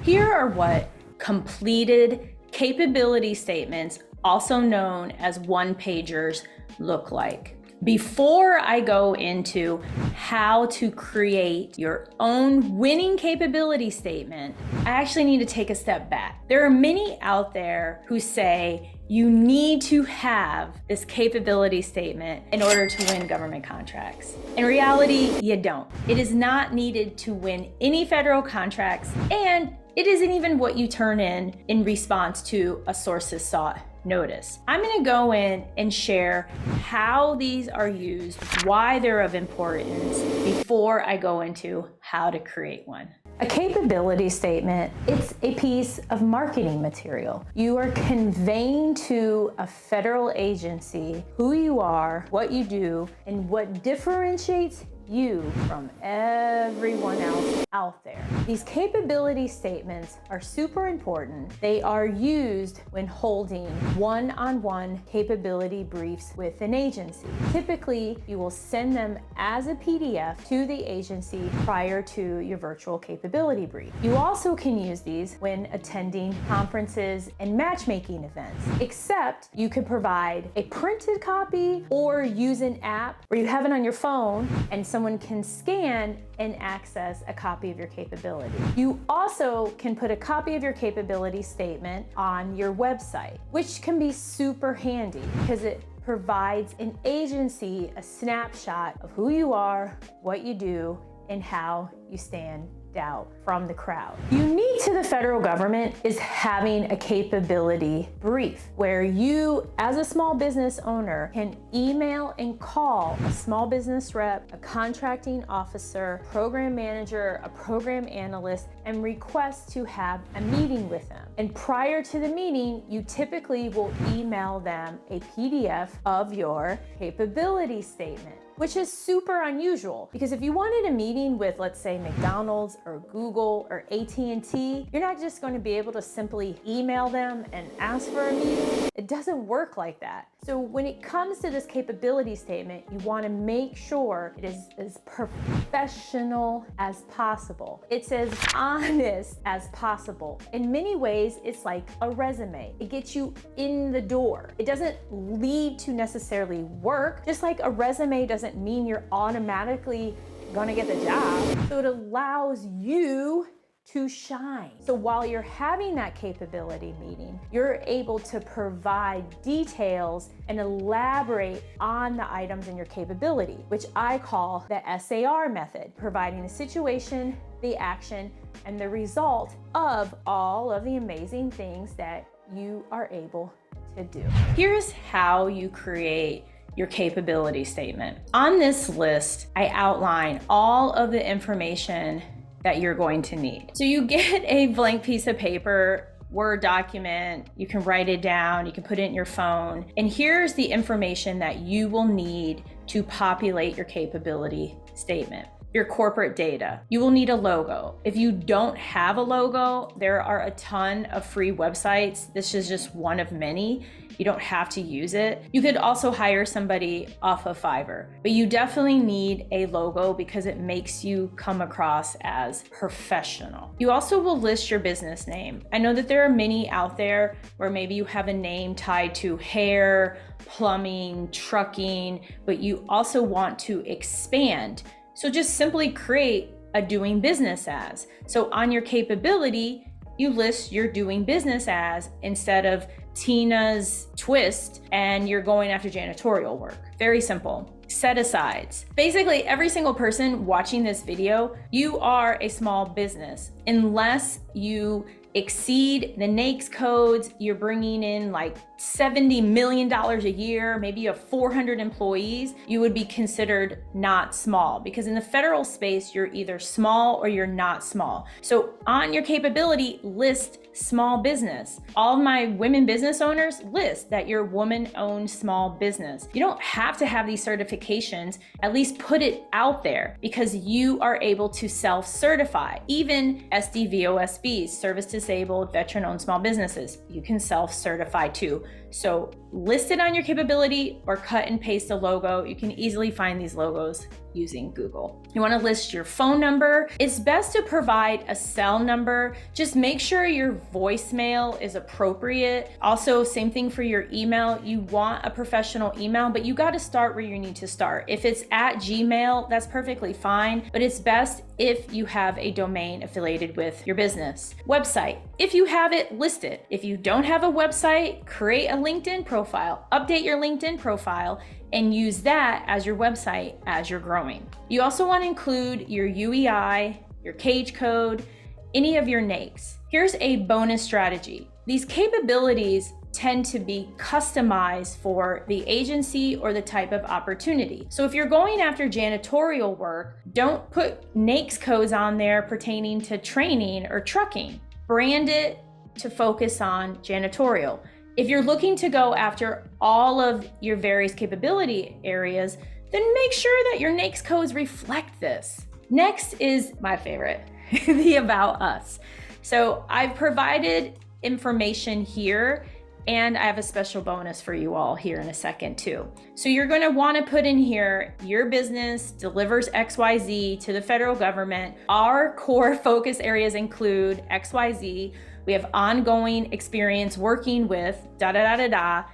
Here are what completed capability statements, also known as one-pagers, look like. Before I go into how to create your own winning capability statement, I actually need to take a step back. There are many out there who say you need to have this capability statement in order to win government contracts. In reality, you don't. It is not needed to win any federal contracts, and it isn't even what you turn in response to a sources sought notice. I'm going to go in and share how these are used, why they're of importance, before I go into how to create one. A capability statement, it's a piece of marketing material. You are conveying to a federal agency who you are, what you do, and what differentiates you from everyone else out there. These capability statements are super important. They are used when holding one-on-one capability briefs with an agency. Typically, you will send them as a PDF to the agency prior to your virtual capability brief. You also can use these when attending conferences and matchmaking events, except you could provide a printed copy or use an app where you have it on your phone and someone can scan and access a copy of your capability. You also can put a copy of your capability statement on your website, which can be super handy because it provides an agency a snapshot of who you are, what you do, and how you stand out from the crowd. Unique to the federal government is having a capability brief where you, as a small business owner, can email and call a small business rep, a contracting officer, program manager, a program analyst, and request to have a meeting with them. And prior to the meeting, you typically will email them a PDF of your capability statement, which is super unusual because if you wanted a meeting with, let's say, McDonald's or Google or AT&T, you're not just going to be able to simply email them and ask for a meeting. It doesn't work like that. So when it comes to this capability statement, you want to make sure it is as professional as possible. It's as honest as possible. In many ways, it's like a resume. It gets you in the door. It doesn't lead to necessarily work, just like a resume doesn't mean you're automatically gonna get the job. So it allows you to shine. So while you're having that capability meeting, you're able to provide details and elaborate on the items in your capability, which I call the SAR method, providing the situation, the action, and the result of all of the amazing things that you are able to do. Here's how you create your capability statement. On this list, I outline all of the information that you're going to need. So you get a blank piece of paper, Word document, you can write it down, you can put it in your phone, and here's the information that you will need to populate your capability statement. Your corporate data. You will need a logo. If you don't have a logo, there are a ton of free websites. This is just one of many. You don't have to use it. You could also hire somebody off of Fiverr, but you definitely need a logo because it makes you come across as professional. You also will list your business name. I know that there are many out there where maybe you have a name tied to hair, plumbing, trucking, but you also want to expand. So just simply create a doing business as. So on your capability, you list your doing business as instead of Tina's Twist and you're going after janitorial work. Very simple. Set asides. Basically, every single person watching this video, you are a small business. Unless you exceed the NAICS codes, you're bringing in like $70 million a year, maybe you have 400 employees, you would be considered not small because in the federal space, you're either small or you're not small. So on your capability, list small business. All of my women business owners list that you're woman-owned small business. You don't have to have these certifications, at least put it out there because you are able to self-certify. Even SDVOSBs, service disabled, veteran-owned small businesses, you can self-certify too. So list it on your capability or cut and paste a logo. You can easily find these logos using Google. You want to list your phone number. It's best to provide a cell number. Just make sure your voicemail is appropriate. Also, same thing for your email. You want a professional email, but you got to start where you need to start. If it's at Gmail, that's perfectly fine, but it's best if you have a domain affiliated with your business. Website, if you have it, list it. If you don't have a website, create a LinkedIn profile, update your LinkedIn profile, and use that as your website as you're growing. You also want to include your UEI, your cage code, any of your NAICS. Here's a bonus strategy. These capabilities tend to be customized for the agency or the type of opportunity. So if you're going after janitorial work, don't put NAICS codes on there pertaining to training or trucking. Brand it to focus on janitorial. If you're looking to go after all of your various capability areas, then make sure that your NAICS codes reflect this. Next is my favorite, the About Us. So I've provided information here, and I have a special bonus for you all here in a second too. So you're going to want to put in here, your business delivers XYZ to the federal government. Our core focus areas include XYZ. We have ongoing experience working with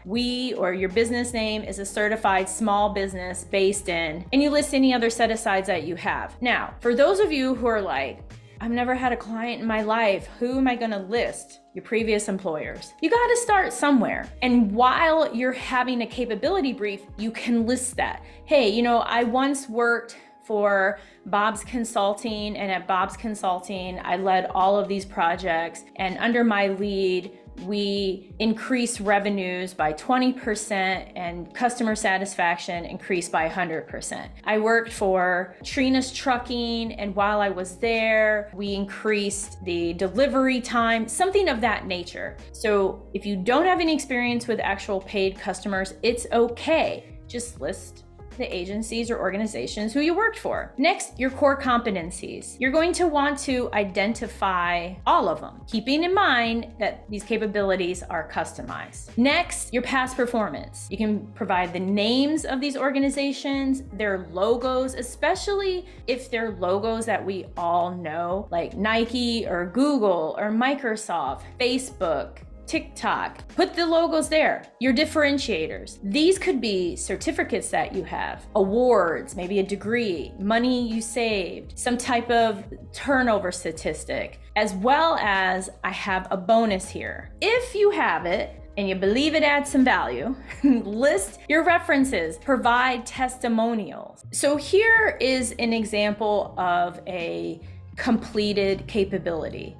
We, or your business name, is a certified small business based in, and you list any other set asides that you have. Now, for those of you who are like, I've never had a client in my life, who am I gonna list? Your previous employers. You gotta start somewhere. And while you're having a capability brief, you can list that. Hey, I once worked for Bob's Consulting, and at Bob's Consulting, I led all of these projects, and under my lead, we increased revenues by 20% and customer satisfaction increased by 100%. I worked for Trina's Trucking, and while I was there, we increased the delivery time, something of that nature. So if you don't have any experience with actual paid customers, it's okay. Just list the agencies or organizations who you worked for. Next, your core competencies. You're going to want to identify all of them, keeping in mind that these capabilities are customized. Next, your past performance. You can provide the names of these organizations, their logos, especially if they're logos that we all know, like Nike or Google or Microsoft, Facebook, TikTok. Put the logos there, your differentiators. These could be certificates that you have, awards, maybe a degree, money you saved, some type of turnover statistic, as well as I have a bonus here. If you have it, and you believe it adds some value, list your references, provide testimonials. So here is an example of a completed capability.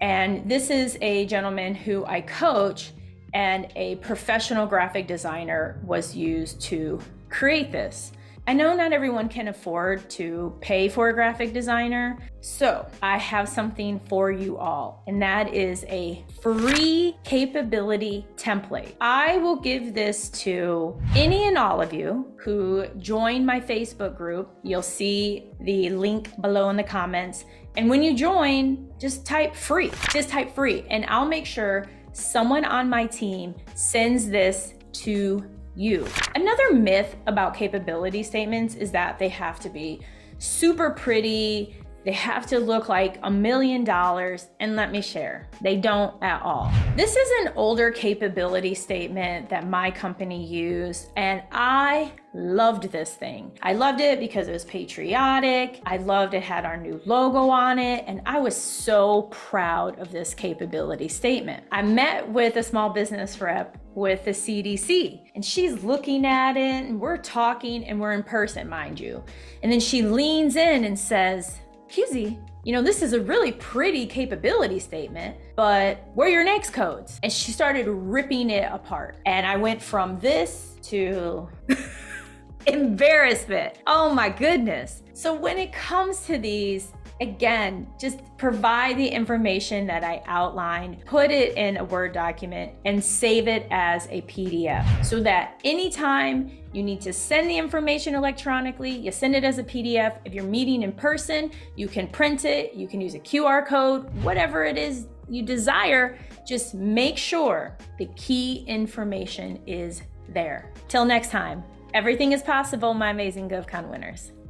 And this is a gentleman who I coach, and a professional graphic designer was used to create this. I know not everyone can afford to pay for a graphic designer, so I have something for you all, and that is a free capability template. I will give this to any and all of you who join my Facebook group. You'll see the link below in the comments. And when you join, just type free, and I'll make sure someone on my team sends this to you. Another myth about capability statements is that they have to be super pretty, they have to look like $1 million, and let me share, they don't at all. This is an older capability statement that my company used, and I loved this thing. I loved it because it was patriotic. I loved it had our new logo on it, and I was so proud of this capability statement. I met with a small business rep with the CDC, and she's looking at it, and we're talking, and we're in person, mind you. And then she leans in and says, Kizzy, this is a really pretty capability statement, but where are your NAICS codes? And she started ripping it apart. And I went from this to embarrassment. Oh my goodness. So when it comes to these, Again, just provide the information that I outlined, put it in a Word document, and save it as a PDF so that anytime you need to send the information electronically, you send it as a PDF. If you're meeting in person, you can print it, you can use a QR code, whatever it is you desire, just make sure the key information is there. Till next time, everything is possible, my amazing GovCon winners.